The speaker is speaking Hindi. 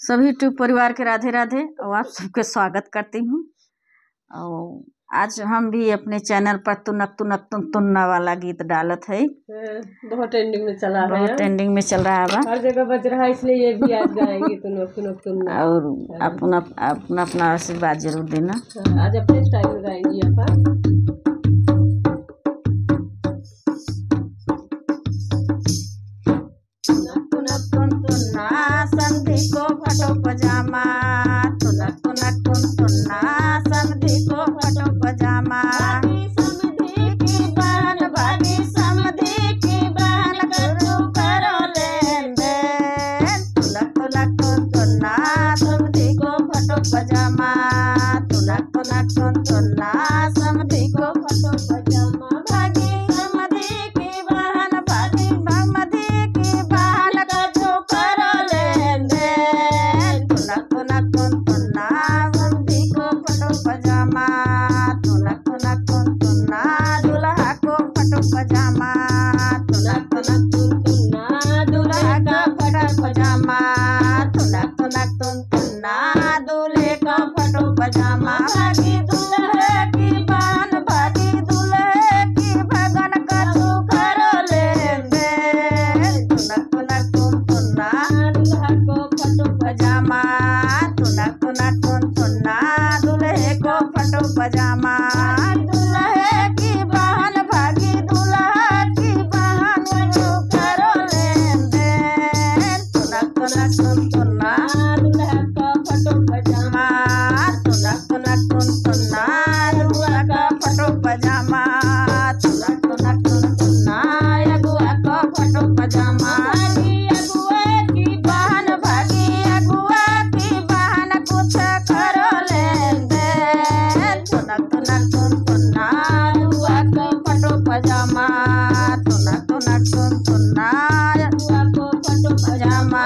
सभी यूट्यूब परिवार के राधे राधे और आप सबके स्वागत करती हूँ। और आज हम भी अपने चैनल पर तुनक तुनक तुन तुन्ना वाला गीत डालत है। बहुत ट्रेंडिंग में चला है, बहुत ट्रेंडिंग में चल रहा है, हर जगह बज रहा है, इसलिए ये भी आज गाएंगे तुनक तुनक तुन्ना। और अपना अपना अपना आशीर्वाद जरूर देना। आज अपने स्टाइल में गाएंगी आप। संधि को फटो पजामा, तुनक तुनक तुन तुन्ना संधि को फटो पजामा। समधि की बहन भागी समधि की बहन करो करो लेन देन। तुनक तुनक तुन तुन्ना समधि को फटो पजामा, तुनक तुनक तुन तुन्ना समधि को फटो पजामा। भागी समधि की बहन भागी समधि की बहन करो करो लेन देन। तुनक तुनक तुन तुन्ना समधि को फटो पजामा, तुनक तुनक तुन तुन्ना दुल्हा को फटो पजामा। तुनक तुनक तुन तुन्ना दुल्हा का फटा पजामा, तुनक तुनक तुन तुन्ना दूल्हे का फटो पजामा। भागी दूल्हे की बहन भागी दूल्हे की भगन कछु करो लेन देन। तुनक तुनक तुन तुन्ना दुल्हा को फटो पजामा, तुनक तुनक तुन तुन्ना दूल्हे को फटो पजामा। दूल्हे की बहन भागी दूल्हा की बहन कछु करो लेन देन। तुनक तुनक तुन तुन्ना दूल्हा का फटो पजामा, तुनक तुनक तुन तुन्ना दूल्हा का फटो पजामा। तुनक तुनक तुन तुन्ना अगुआ का फटो पजामा। भागी अगुआ की बहन भागी अगुआ की बहन कुछ करो लेन देन। तुनक तुनक तुन तुन्ना अगुआ का फटो पजामा, तुनक तुनक तुन तुन्ना अगुआ को फटो पजामा।